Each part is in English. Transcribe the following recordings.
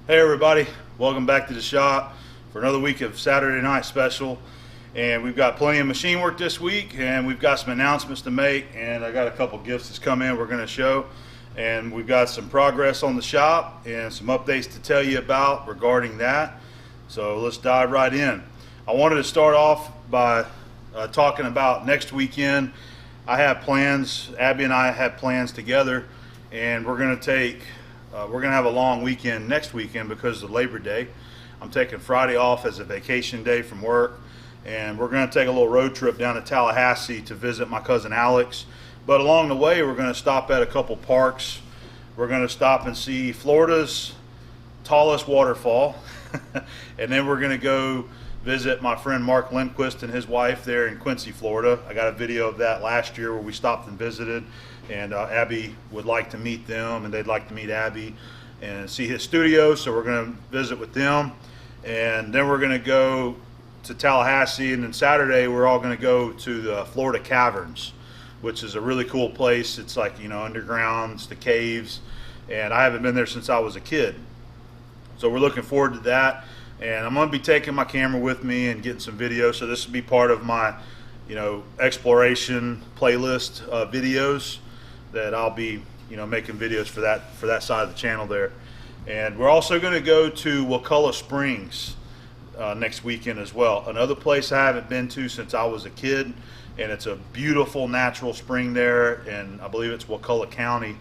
Hey everybody, welcome back to the shop for another week of Saturday Night Special. And we've got plenty of machine work this week, and we've got some announcements to make, and I got a couple gifts that's come in we're going to show. And we've got some progress on the shop and some updates to tell you about regarding that. So let's dive right in. I wanted to start off by talking about next weekend. I have plans, Abby and I have plans together, and we're going to have a long weekend next weekend because of Labor Day. I'm taking Friday off as a vacation day from work, and we're going to take a little road trip down to Tallahassee to visit my cousin Alex. But along the way, we're going to stop at a couple parks. We're going to stop and see Florida's tallest waterfall, and then we're going to go visit my friend Mark Lindquist and his wife there in Quincy, Florida. I got a video of that last year where we stopped and visited, and Abby would like to meet them, and they'd like to meet Abby and see his studio, so we're going to visit with them. And then we're going to go to Tallahassee, and then Saturday we're all going to go to the Florida Caverns, which is a really cool place. It's like, you know, underground, it's the caves, and I haven't been there since I was a kid. So we're looking forward to that, and I'm going to be taking my camera with me and getting some video, so this will be part of my, you know, exploration playlist videos that I'll be, you know, making videos for that side of the channel there. And we're also going to go to Wakulla Springs next weekend as well. Another place I haven't been to since I was a kid, and it's a beautiful natural spring there, and I believe it's Wakulla County,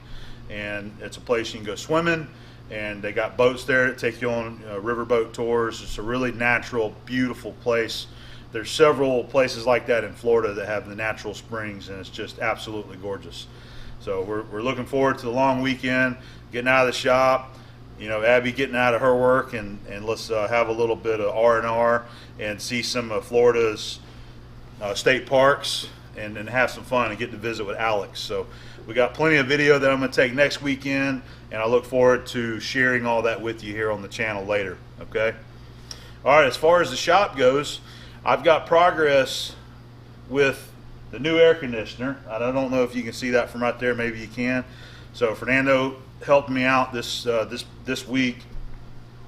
and it's a place you can go swimming, and they got boats there that take you on riverboat tours. It's a really natural, beautiful place. There's several places like that in Florida that have the natural springs, and it's just absolutely gorgeous. So we're looking forward to the long weekend, getting out of the shop, you know, Abby getting out of her work, and let's have a little bit of R&R and see some of Florida's state parks, and have some fun and get to visit with Alex. So we got plenty of video that I'm going to take next weekend, and I look forward to sharing all that with you here on the channel later. Okay. All right. As far as the shop goes, I've got progress with the new air conditioner. I don't know if you can see that from right there. Maybe you can. So Fernando helped me out this week,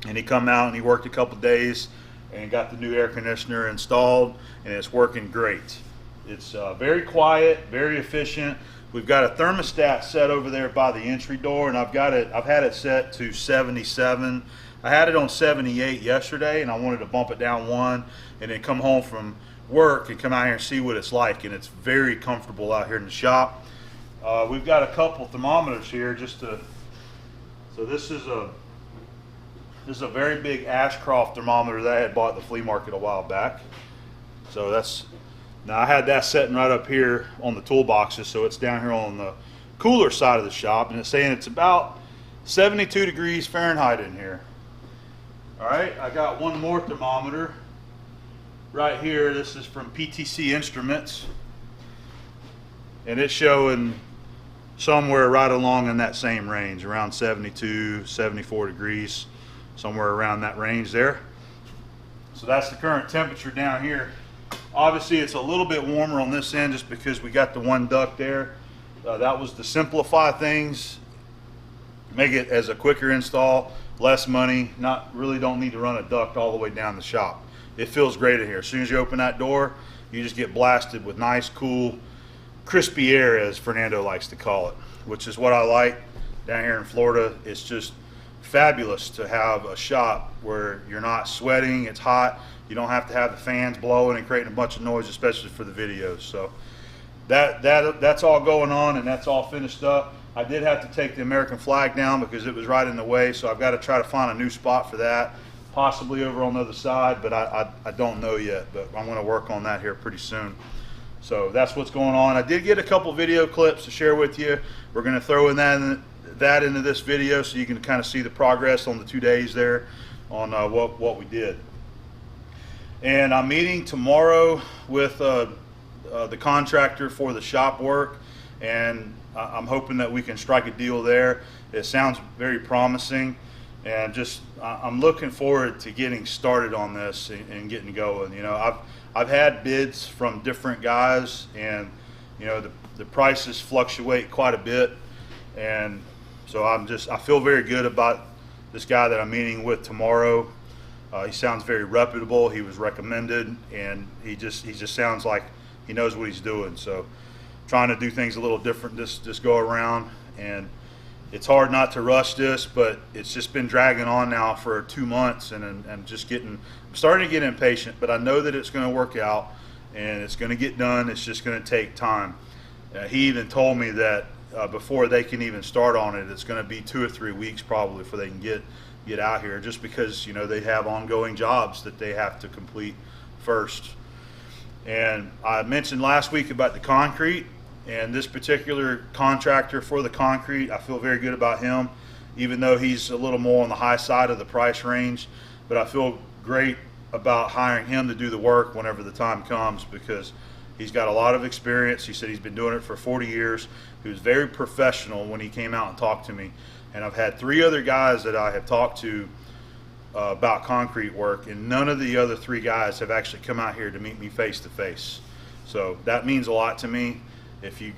and he come out and he worked a couple days and got the new air conditioner installed, and it's working great. It's very quiet, very efficient. We've got a thermostat set over there by the entry door, and I've had it set to 77. I had it on 78 yesterday, and I wanted to bump it down one and then come home from work and come out here and see what it's like, and it's very comfortable out here in the shop. We've got a couple thermometers here so this is a very big Ashcroft thermometer that I had bought at the flea market a while back. So now I had that sitting right up here on the toolboxes, so it's down here on the cooler side of the shop, and it's saying it's about 72 degrees Fahrenheit in here. All right, I got one more thermometer right here. This is from PTC Instruments, and it's showing somewhere right along in that same range, around 72, 74 degrees, somewhere around that range there. So that's the current temperature down here. Obviously it's a little bit warmer on this end just because we got the one duct there. That was to simplify things, make it as a quicker install, less money, don't need to run a duct all the way down the shop. It feels great in here. As soon as you open that door, you just get blasted with nice, cool, crispy air, as Fernando likes to call it, which is what I like down here in Florida. It's just fabulous to have a shop where you're not sweating, it's hot, you don't have to have the fans blowing and creating a bunch of noise, especially for the videos. So that's all going on, and that's all finished up. I did have to take the American flag down because it was right in the way, so I've got to try to find a new spot for that, possibly over on the other side, but I don't know yet, but I'm going to work on that here pretty soon. So that's what's going on. I did get a couple video clips to share with you. We're going to throw in that into this video so you can kind of see the progress on the 2 days there on what we did. And I'm meeting tomorrow with the contractor for the shop work, and I'm hoping that we can strike a deal there. It sounds very promising, and I'm looking forward to getting started on this and getting going. You know, I've had bids from different guys, and you know, the prices fluctuate quite a bit, and so I feel very good about this guy that I'm meeting with tomorrow, he sounds very reputable. He was recommended, and he just sounds like he knows what he's doing. So trying to do things a little different this go around, and it's hard not to rush this, but it's just been dragging on now for 2 months, and I'm starting to get impatient, but I know that it's going to work out and it's going to get done. It's just going to take time. He even told me that before they can even start on it, it's going to be 2 or 3 weeks probably before they can get out here, just because, you know, they have ongoing jobs that they have to complete first. And I mentioned last week about the concrete, and this particular contractor for the concrete, I feel very good about him, even though he's a little more on the high side of the price range. But I feel great about hiring him to do the work whenever the time comes, because he's got a lot of experience. He said he's been doing it for 40 years. He was very professional when he came out and talked to me. And I've had 3 other guys that I have talked to about concrete work, and none of the other 3 guys have actually come out here to meet me face to face. So that means a lot to me. If you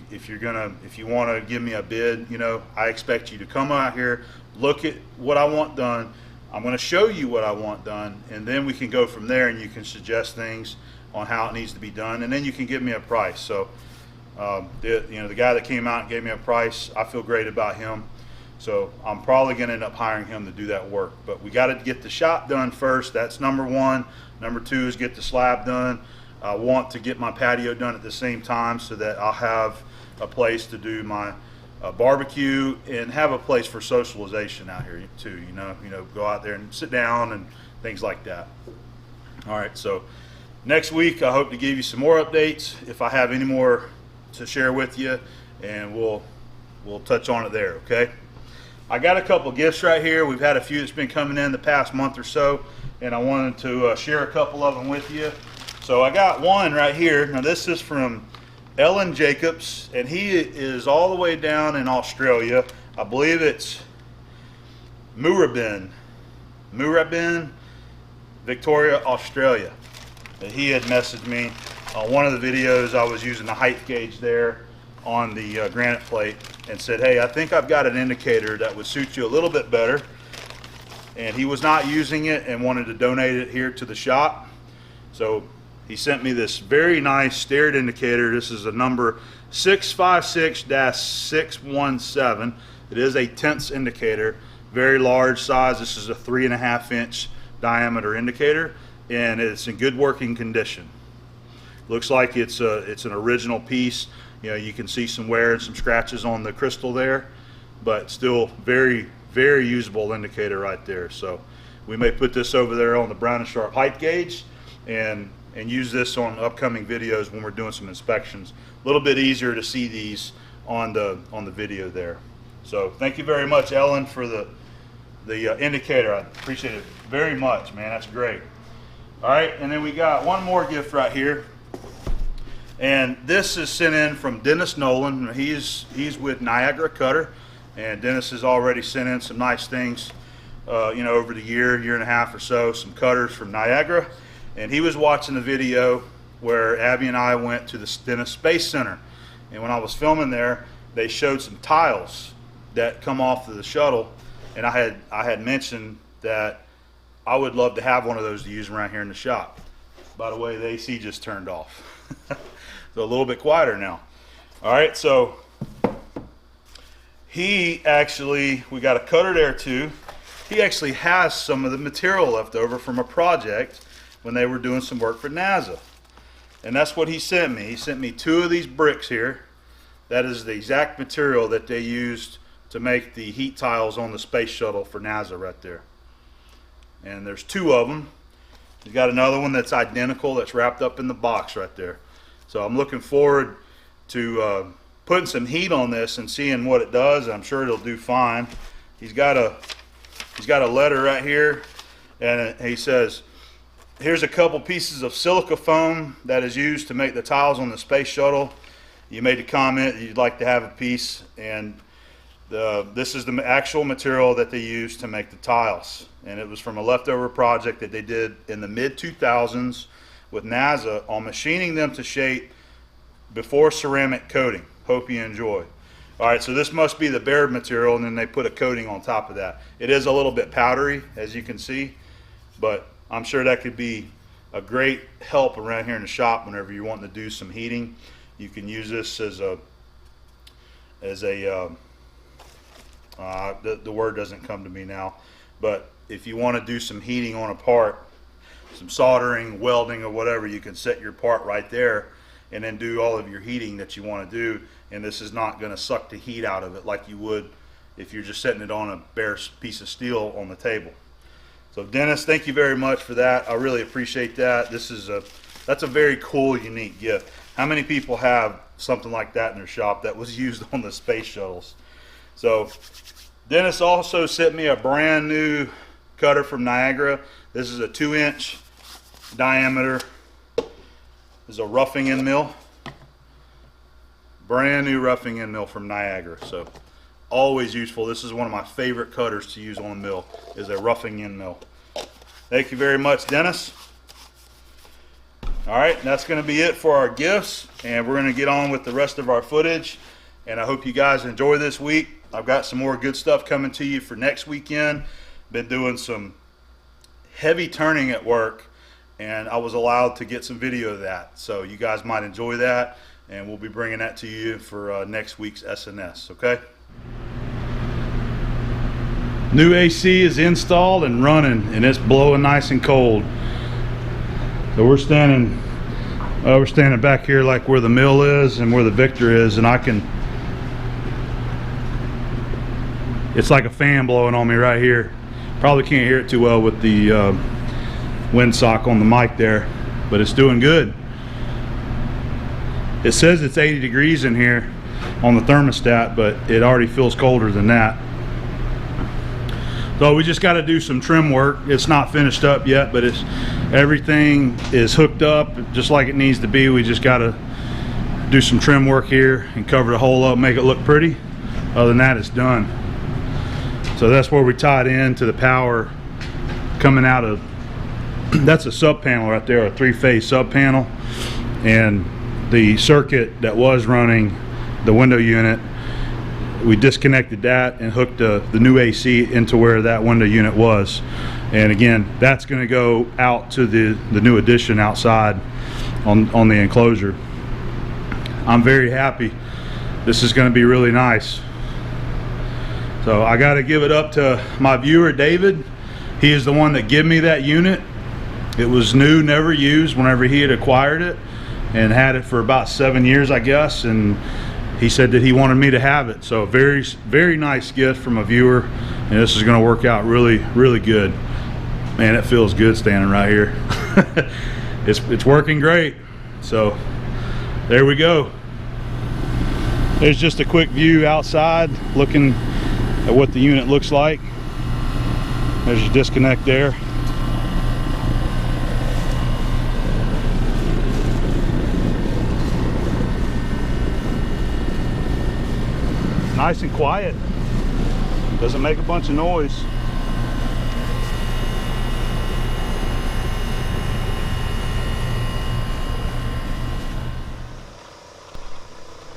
want to give me a bid, you know, I expect you to come out here, look at what I want done. I'm going to show you what I want done, and then we can go from there, and you can suggest things on how it needs to be done, and then you can give me a price. So the guy that came out and gave me a price, I feel great about him. So I'm probably going to end up hiring him to do that work. But we got to get the shop done first. That's number 1. Number 2 is get the slab done. I want to get my patio done at the same time so that I'll have a place to do my barbecue and have a place for socialization out here too. You know, go out there and sit down and things like that. All right, so next week I hope to give you some more updates if I have any more to share with you, and we'll touch on it there. Okay. I got a couple gifts right here. We've had a few that's been coming in the past month or so, and I wanted to share a couple of them with you. So I got one right here. Now this is from Ellen Jacobs, and he is all the way down in Australia. I believe it's Moorabbin, Victoria, Australia. And he had messaged me on one of the videos. I was using the height gauge there on the granite plate, and said, hey, I think I've got an indicator that would suit you a little bit better. And he was not using it and wanted to donate it here to the shop. So he sent me this very nice stared indicator. This is a number 656-617. It is a tenths indicator, very large size. This is a 3.5 inch diameter indicator, and it's in good working condition. Looks like it's an original piece. You know, you can see some wear and some scratches on the crystal there, but still very, very usable indicator right there. So we may put this over there on the Brown & Sharp height gauge and use this on upcoming videos when we're doing some inspections. A little bit easier to see these on the video there. So thank you very much, Ellen, for the indicator. I appreciate it very much, man. That's great. All right, and then we got one more gift right here. And this is sent in from Dennis Nolan. He's with Niagara Cutter, and Dennis has already sent in some nice things, you know, over the year and a half or so, some cutters from Niagara. And he was watching the video where Abby and I went to the Stennis Space Center, and when I was filming there, they showed some tiles that come off of the shuttle, and I had mentioned that I would love to have one of those to use around here in the shop. By the way, the AC just turned off. So a little bit quieter now. All right, so we got a cutter there too. He actually has some of the material left over from a project when they were doing some work for NASA. And that's what he sent me. He sent me 2 of these bricks here. That is the exact material that they used to make the heat tiles on the space shuttle for NASA right there. And there's 2 of them. He's got another one that's identical that's wrapped up in the box right there. So I'm looking forward to putting some heat on this and seeing what it does. I'm sure it'll do fine. He's got a letter right here, and he says, here's a couple pieces of silica foam that is used to make the tiles on the space shuttle. You made a comment you'd like to have a piece, and this is the actual material that they used to make the tiles. And it was from a leftover project that they did in the mid-2000s with NASA on machining them to shape before ceramic coating. Hope you enjoy. All right, so this must be the bare material, and then they put a coating on top of that. It is a little bit powdery, as you can see, but I'm sure that could be a great help around here in the shop whenever you're wanting to do some heating. You can use this as a the word doesn't come to me now, but if you want to do some heating on a part, some soldering, welding, or whatever, you can set your part right there and then do all of your heating that you want to do, and this is not going to suck the heat out of it like you would if you're just setting it on a bare piece of steel on the table. So Dennis, thank you very much for that. I really appreciate that. That's a very cool, unique gift. How many people have something like that in their shop that was used on the space shuttles? So Dennis also sent me a brand new cutter from Niagara. This is a 2-inch diameter. This is a roughing end mill. Brand new roughing end mill from Niagara. So always useful. This is one of my favorite cutters to use on a mill, is a roughing end mill. Thank you very much, Dennis. All right, that's going to be it for our gifts, and we're going to get on with the rest of our footage. And I hope you guys enjoy this week. I've got some more good stuff coming to you for next weekend. Been doing some heavy turning at work, and I was allowed to get some video of that. So you guys might enjoy that, and we'll be bringing that to you for next week's SNS, okay? New AC is installed and running, and it's blowing nice and cold. So we're standing back here like where the mill is and where the Victor is, and it's like a fan blowing on me right here. Probably can't hear it too well with the windsock on the mic there, but it's doing good. It says it's 80 degrees in here on the thermostat, but it already feels colder than that. So we just got to do some trim work. It's not finished up yet, but everything is hooked up just like it needs to be. We just got to do some trim work here and cover the hole up, make it look pretty. Other than that, it's done. So that's where we tied in to the power coming out of, that's a sub panel right there, a 3-phase sub panel, and the circuit that was running the window unit, we disconnected that and hooked the new AC into where that window unit was. And again, that's going to go out to the new addition outside on the enclosure. I'm very happy. This is going to be really nice. So I got to give it up to my viewer, David. He is the one that gave me that unit. It was new, never used whenever he had acquired it, and had it for about 7 years, I guess, and he said that he wanted me to have it. So very, very nice gift from a viewer, and this is going to work out really, really good. Man, it feels good standing right here. It's working great. So there we go. There's just a quick view outside looking at what the unit looks like. There's your disconnect there. Nice and quiet. Doesn't make a bunch of noise.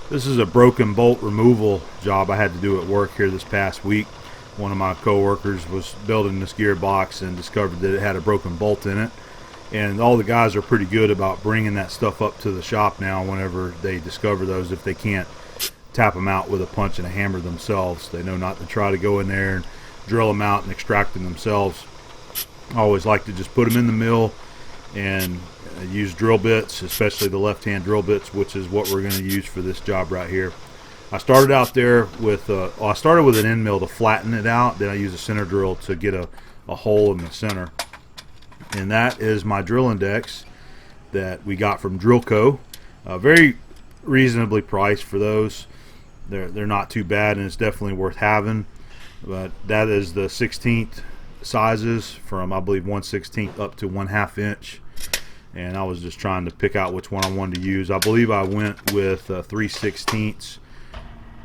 This is a broken bolt removal job I had to do at work here this past week. One of my co-workers was building this gearbox and discovered that it had a broken bolt in it. And all the guys are pretty good about bringing that stuff up to the shop now whenever they discover those. If they can't tap them out with a punch and a hammer themselves, they know not to try to go in there and drill them out and extract them themselves. I always like to just put them in the mill and use drill bits, especially the left-hand drill bits, which is what we're going to use for this job right here. I started out there with I started with an end mill to flatten it out. Then I used a center drill to get a hole in the center, and that is my drill index that we got from Drillco. Very reasonably priced for those. They're not too bad, and it's definitely worth having. But that is the 16th sizes from, I believe, 1/16 up to 1/2 inch. And I was just trying to pick out which one I wanted to use. I believe I went with 3/16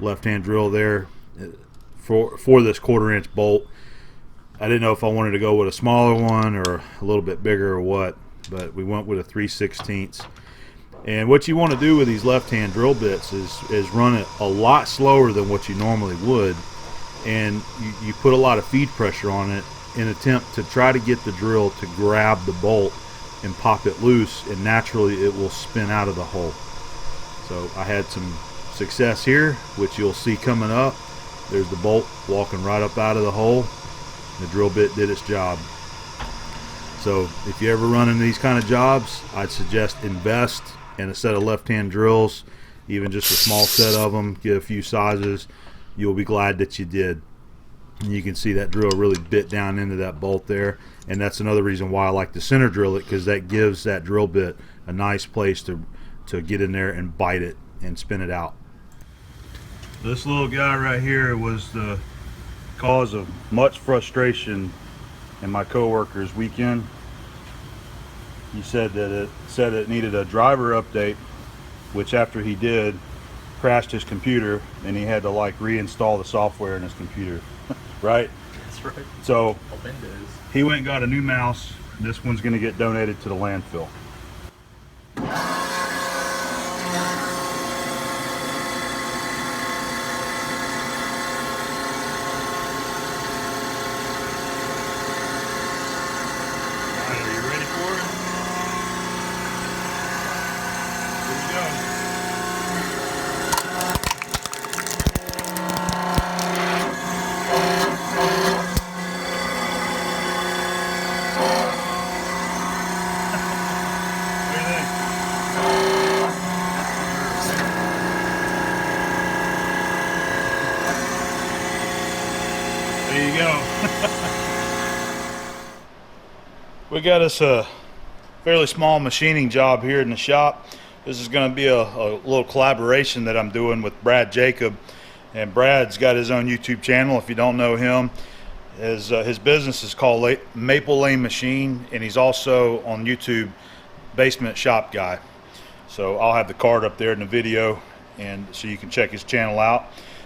left-hand drill there for this 1/4 inch bolt. I didn't know if I wanted to go with a smaller one or a little bit bigger or what, but we went with a 3/16. And what you want to do with these left-hand drill bits is run it a lot slower than what you normally would, and you put a lot of feed pressure on it in an attempt to try to get the drill to grab the bolt and pop it loose, and naturally it will spin out of the hole. So I had some success here, which you'll see coming up. There's the bolt walking right up out of the hole. The drill bit did its job. So if you ever run into these kind of jobs, I'd suggest invest in a set of left-hand drills, even just a small set of them. Get a few sizes. You'll be glad that you did. And you can see that drill really bit down into that bolt there, and that's another reason why I like to center drill it, because that gives that drill bit a nice place to get in there and bite it and spin it out. This little guy right here was the cause of much frustration in my coworker's weekend. He said that it needed a driver update, which after he did, crashed his computer, and he had to like reinstall the software in his computer. Right? That's right. So he went and got a new mouse. This one's going to get donated to the landfill. There you go. We got us a fairly small machining job here in the shop. This is going to be a little collaboration that I'm doing with Brad Jacob. And Brad's got his own YouTube channel. If you don't know him, his business is called Maple Lane Machine, and he's also on YouTube, Basement Shop Guy. So I'll have the card up there in the video, and so you can check his channel out.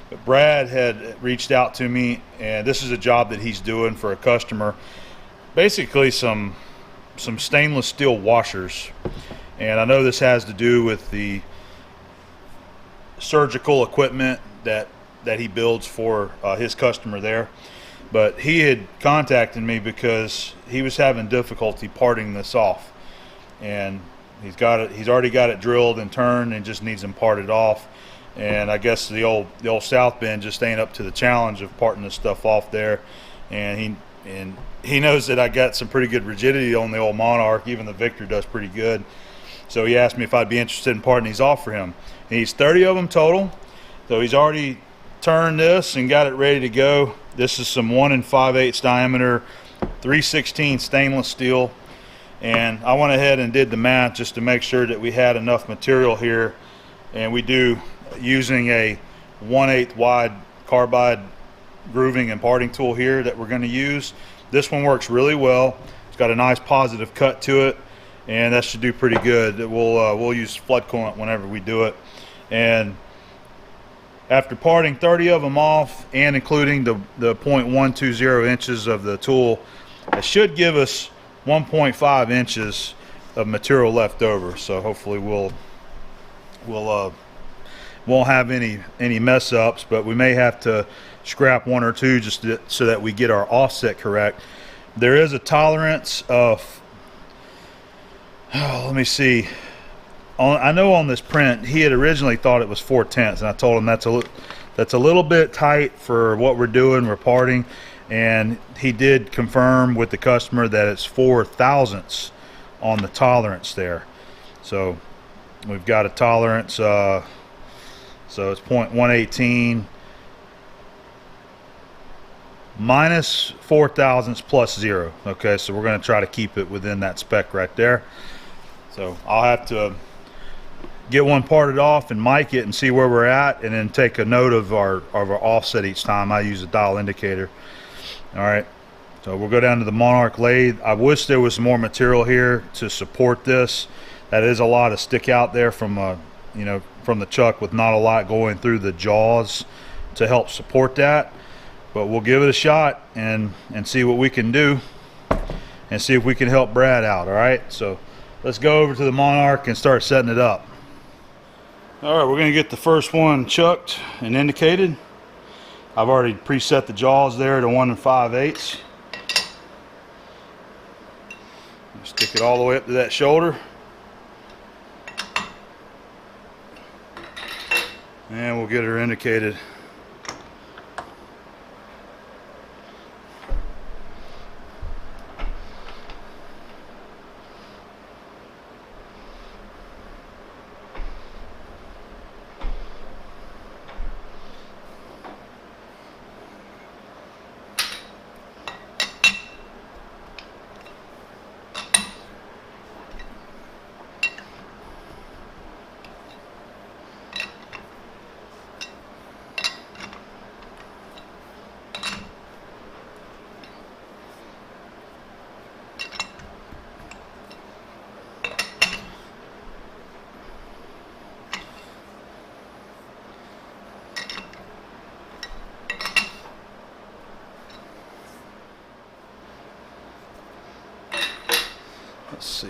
But Brad had reached out to me, and this is a job that he's doing for a customer. Basically some stainless steel washers. And I know this has to do with the surgical equipment that he builds for his customer there. But he had contacted me because he was having difficulty parting this off. And he's already got it drilled and turned and just needs them parted off. And I guess the old South Bend just ain't up to the challenge of parting this stuff off there. And he knows that I got some pretty good rigidity on the old Monarch. Even the Victor does pretty good. So he asked me if I'd be interested in parting these off for him. And he's 30 of them total. So he's already turned this and got it ready to go. This is some 1 5/8 diameter, 3/16 stainless steel. And I went ahead and did the math just to make sure that we had enough material here. And we do, using a 1/8 wide carbide grooving and parting tool here that we're going to use. This one works really well. It's got a nice positive cut to it, and that should do pretty good. We'll use flood coolant whenever we do it. And after parting 30 of them off and including the 0.120 inches of the tool, it should give us 1.5 inches of material left over. So hopefully we'll won't have any mess ups, but we may have to scrap one or two just so that we get our offset correct. There is a tolerance of, let me see. I know on this print he had originally thought it was 4/10, and I told him that's a little bit tight for what we're doing. We're parting, and he did confirm with the customer that it's 4 thousandths on the tolerance there. So we've got a tolerance. So it's 0.118 minus 4 thousandths plus 0. Okay, so we're going to try to keep it within that spec right there. So I'll have to get one parted off and mic it and see where we're at, and then take a note of our offset each time. I use a dial indicator. All right, so we'll go down to the Monarch lathe. I wish there was more material here to support this. That is a lot of stick out there from from the chuck, with not a lot going through the jaws to help support that. But we'll give it a shot and see what we can do, and see if we can help Brad out. All right, so let's go over to the Monarch and start setting it up. All right, we're going to get the first one chucked and indicated. I've already preset the jaws there to 1 5/8. Stick it all the way up to that shoulder. And we'll get her indicated. Let's see.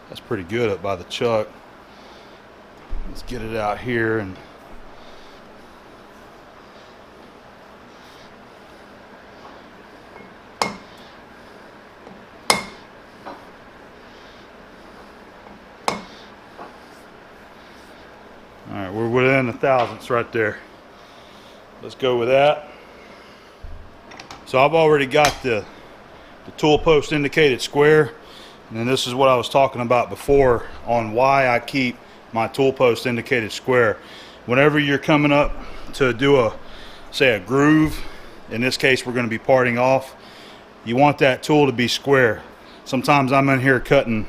That's pretty good up by the chuck. Let's get it out here and all right, we're within the thousandths right there. Let's go with that. So I've already got the tool post indicated square, and then this is what I was talking about before on why I keep my tool post indicated square. Whenever you're coming up to do say a groove, in this case we're going to be parting off, you want that tool to be square. Sometimes I'm in here cutting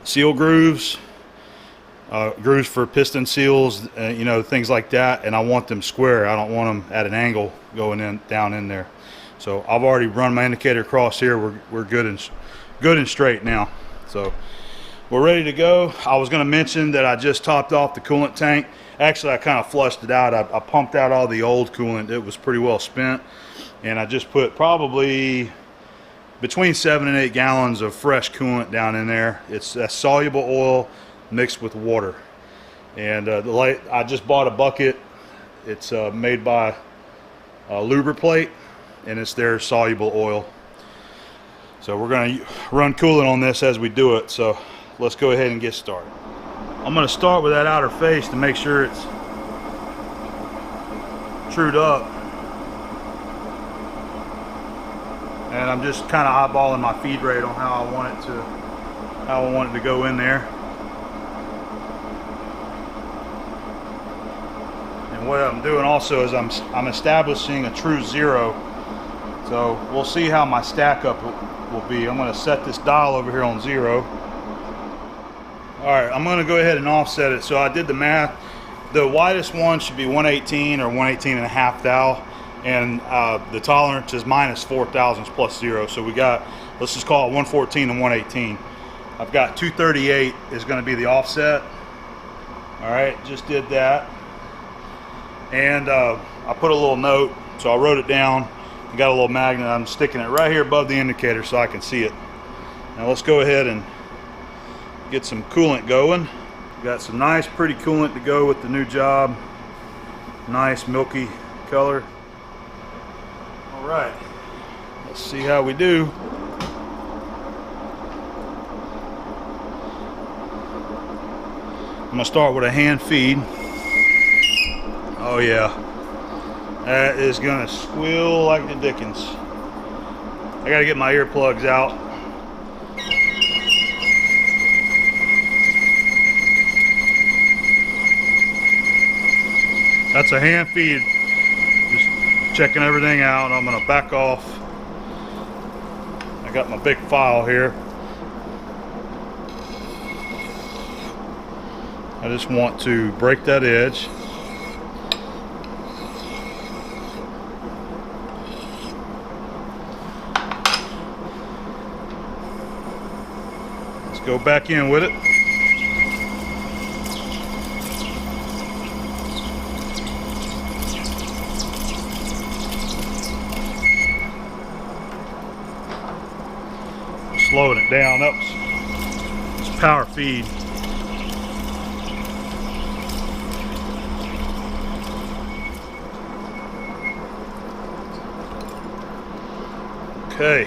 seal grooves, grooves for piston seals, you know, things like that, and I want them square. I don't want them at an angle going in down in there. So I've already run my indicator across here. We're good and straight now. So we're ready to go. I was going to mention that I just topped off the coolant tank. Actually, I kind of flushed it out. I pumped out all the old coolant. It was pretty well spent, and I just put probably between 7 and 8 gallons of fresh coolant down in there. It's a soluble oil mixed with water. And I just bought a bucket. It's made by Lubriplate, and it's their soluble oil. So we're going to run coolant on this as we do it. So let's go ahead and get started. I'm going to start with that outer face to make sure it's trued up. And I'm just kind of eyeballing my feed rate on how I want it to go in there. And what I'm doing also is I'm establishing a true zero. So we'll see how my stack up will be. I'm going to set this dial over here on 0. All right, I'm going to go ahead and offset it. So I did the math. The widest one should be 118 or 118 and a half thou, and the tolerance is minus 4 thousandths plus 0. So we got, let's just call it 114 and 118. I've got 238 is going to be the offset. All right, just did that. And I put a little note, so I wrote it down. I got a little magnet. I'm sticking it right here above the indicator so I can see it. Now let's go ahead and get some coolant going. Got some nice pretty coolant to go with the new job. Nice milky color. All right, let's see how we do. I'm gonna start with a hand feed. Oh yeah, that is gonna squeal like the dickens. I gotta get my earplugs out. That's a hand feed. Just checking everything out. I'm gonna back off. I got my big file here. I just want to break that edge. Let's go back in with it. slowing it down. That was power feed. Okay.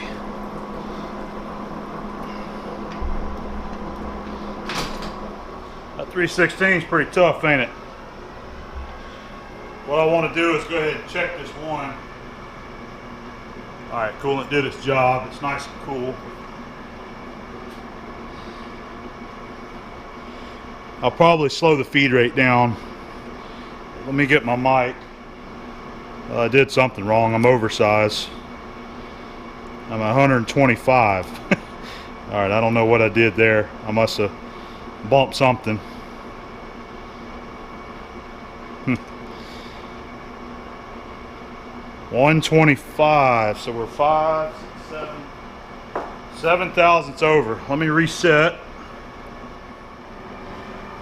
That 316 is pretty tough, ain't it? What I want to do is go ahead and check this one. Alright, coolant did its job. It's nice and cool. I'll probably slow the feed rate down. Let me get my mic. I did something wrong. I'm oversized. I'm 125. Alright, I don't know what I did there. I must have bumped something. 125, so we're 5, 7 thousandths over. Let me reset.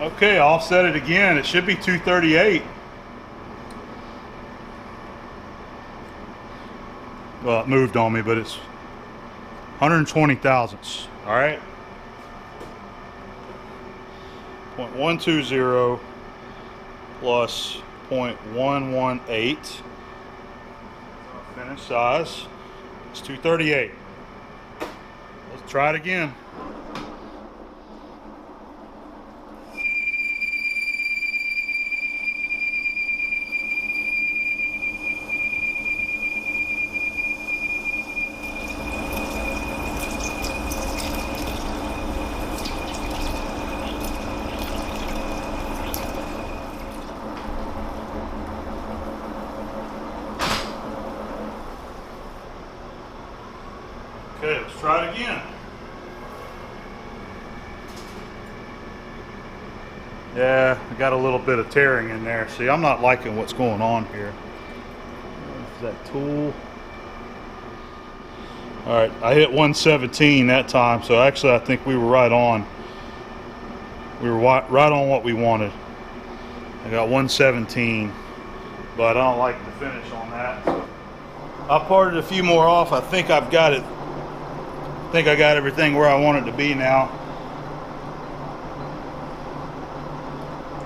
Okay, I'll set it again. It should be 238. Well, it moved on me, but it's 120 thousandths. All right. 0.120 plus 0.118. Finish size. It's 238. Let's try it again. Okay, let's try it again. Yeah, I got a little bit of tearing in there. See, I'm not liking what's going on here. Is that tool? All right, I hit 117 that time, so actually I think we were right on. We were right on what we wanted. I got 117, but I don't like the finish on that. So I parted a few more off. I think I've got it. I think I got everything where I want it to be now.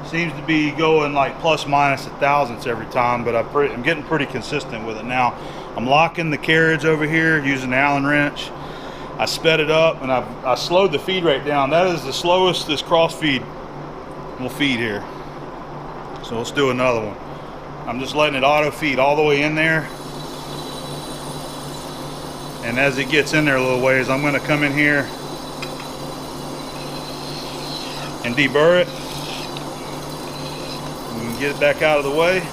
Seems to be going like plus minus a thousandths every time, but I'm getting pretty consistent with it now. I'm locking the carriage over here using the Allen wrench. I sped it up and I slowed the feed rate down. That is the slowest this cross feed will feed here. So let's do another one. I'm just letting it auto feed all the way in there. And as it gets in there a little ways, I'm going to come in here and deburr it and get it back out of the way.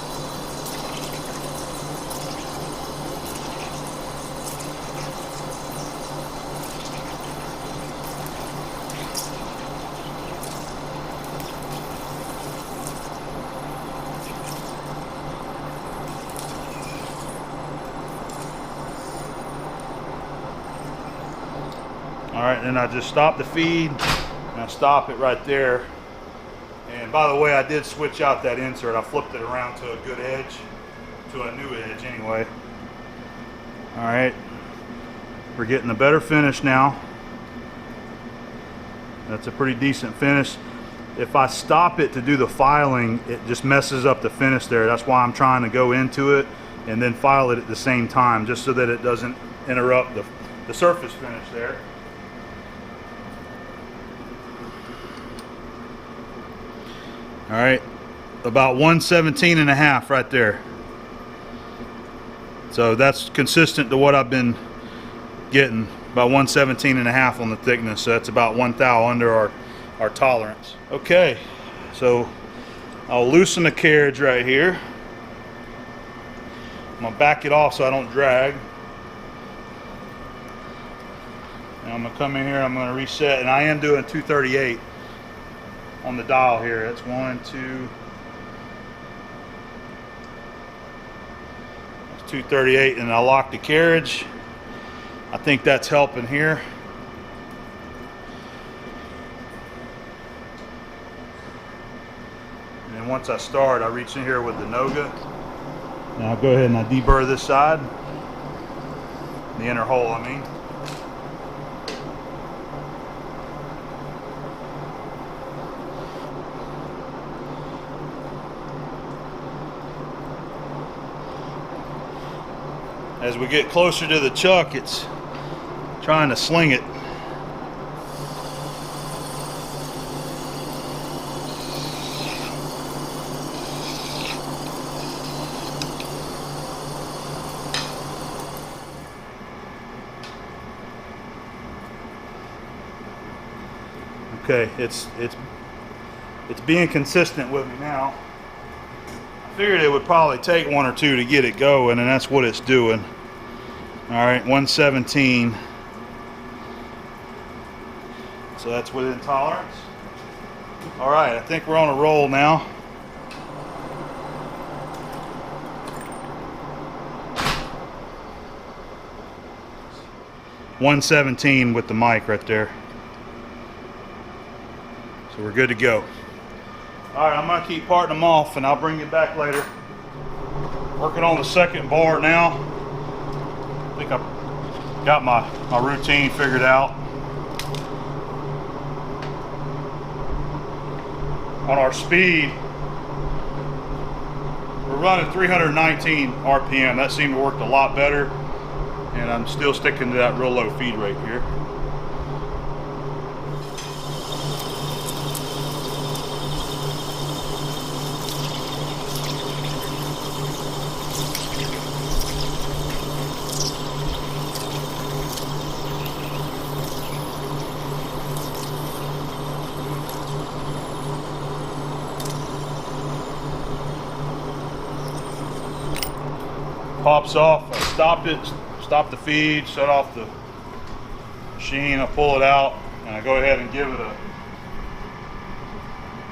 All right, and I just stop the feed, and I stop it right there. And by the way, I did switch out that insert. I flipped it around to a good edge, to a new edge anyway. All right, we're getting a better finish now. That's a pretty decent finish. If I stop it to do the filing, it just messes up the finish there. That's why I'm trying to go into it and then file it at the same time, just so that it doesn't interrupt the surface finish there. All right, about 117 and a half right there. So that's consistent to what I've been getting, about 117 and a half on the thickness. So that's about 1 thou under our tolerance. Okay, so I'll loosen the carriage right here. I'm gonna back it off so I don't drag. And I'm gonna come in here, I'm gonna reset, and I am doing 238 on the dial here. That's 1, 2. That's 238, and I lock the carriage. I think that's helping here. And then once I start, I reach in here with the Noga. Now I'll go ahead and I deburr this side, the inner hole, I mean. as we get closer to the chuck, it's trying to sling it. Okay, it's being consistent with me now. I figured it would probably take one or two to get it going, and that's what it's doing. All right, 117. So that's within tolerance. All right, I think we're on a roll now. $117 with the mic right there. So we're good to go. All right, I'm gonna keep parting them off and I'll bring you back later. Working on the second bar now. I think I've got my routine figured out. On our speed, we're running 319 RPM. That seemed to work a lot better. And I'm still sticking to that real low feed rate here. Pops off, I stopped it, stopped the feed, shut off the machine, I pull it out, and I go ahead and give it a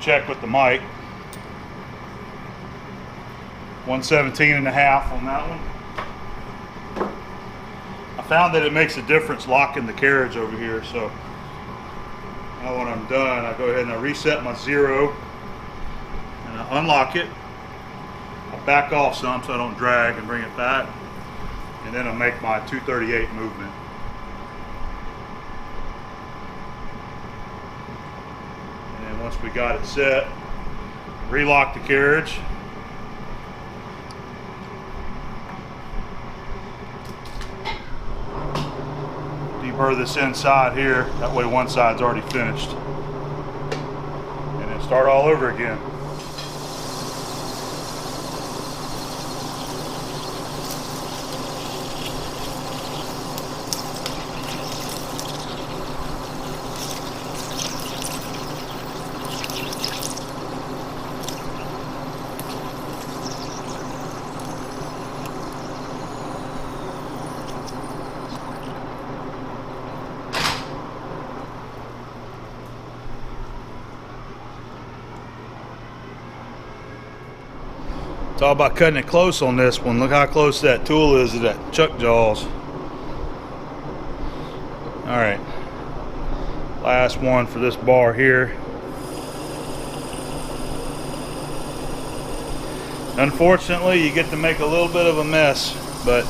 check with the mic. 117.5 on that one. I found that it makes a difference locking the carriage over here, so now when I'm done, I go ahead and I reset my zero, and I unlock it. Back off some so I don't drag and bring it back, and then I'll make my 238 movement. And then once we got it set, relock the carriage. Deburr this inside here, that way one side's already finished. And then start all over again. It's all about cutting it close on this one. Look how close that tool is to that chuck jaws. All right, last one for this bar here. Unfortunately, you get to make a little bit of a mess, but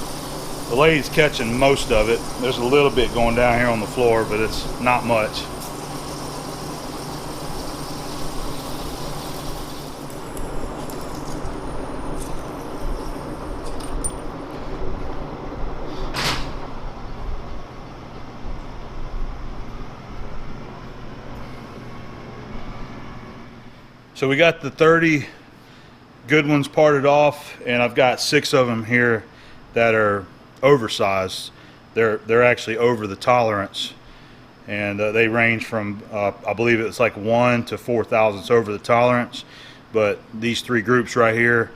the lady's catching most of it. There's a little bit going down here on the floor, but it's not much. So we got the 30 good ones parted off, and I've got 6 of them here that are oversized. They're actually over the tolerance, and they range from I believe it's like 1 to 4 thousandths over the tolerance. But these 3 groups right here,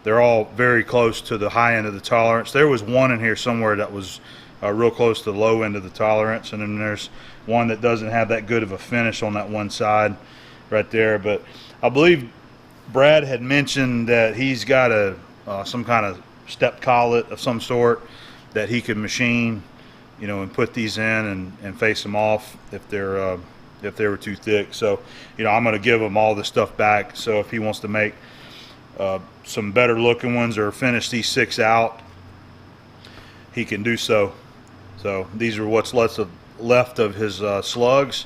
they're all very close to the high end of the tolerance. There was one in here somewhere that was real close to the low end of the tolerance, and then there's one that doesn't have that good of a finish on that one side right there. But I believe Brad had mentioned that he's got a some kind of step collet of some sort that he could machine, you know, and put these in and face them off if they were too thick. So, you know, I'm going to give him all this stuff back. So if he wants to make some better looking ones or finish these 6 out, he can do so. So these are what's left of his slugs.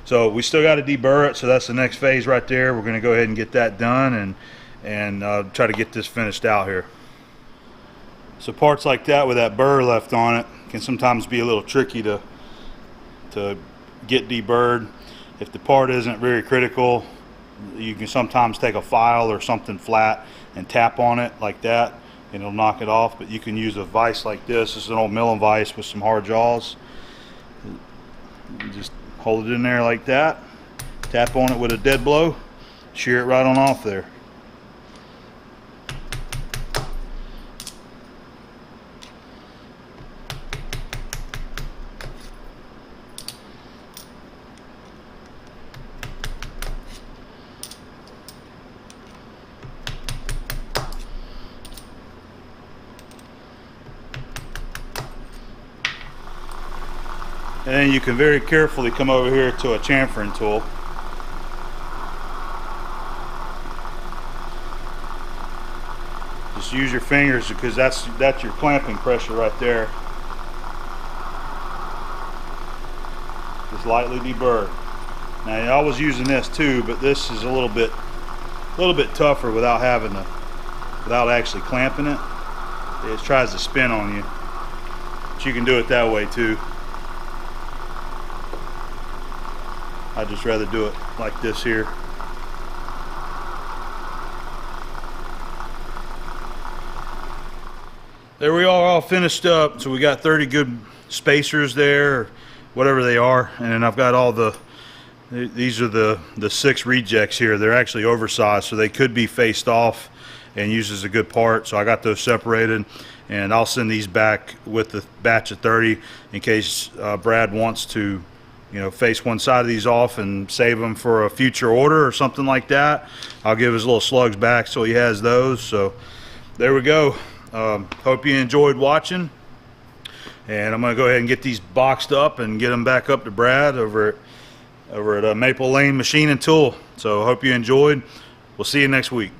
So we still got to deburr it, so that's the next phase right there. We're going to go ahead and get that done and try to get this finished out here. So parts like that with that burr left on it can sometimes be a little tricky to get deburred. If the part isn't very critical, you can sometimes take a file or something flat and tap on it like that and it'll knock it off. But you can use a vise like this. This is an old milling vise with some hard jaws. Just hold it in there like that, tap on it with a dead blow, shear it right on off there. And then you can very carefully come over here to a chamfering tool. Just use your fingers because that's your clamping pressure right there. Just lightly deburr. Now I was using this too, but this is a little bit tougher without actually clamping it. It tries to spin on you, but you can do it that way too. I'd just rather do it like this here. There we are, all finished up. So we got 30 good spacers there, or whatever they are, and then I've got all these are the 6 rejects here. They're actually oversized, so they could be faced off and used as a good part. So I got those separated, and I'll send these back with the batch of 30 in case Brad wants to, you know, face one side of these off and save them for a future order or something like that. I'll give his little slugs back so he has those. So there we go. Hope you enjoyed watching, and I'm going to go ahead and get these boxed up and get them back up to Brad over at Maple Lane Machine and Tool. So hope you enjoyed. We'll see you next week.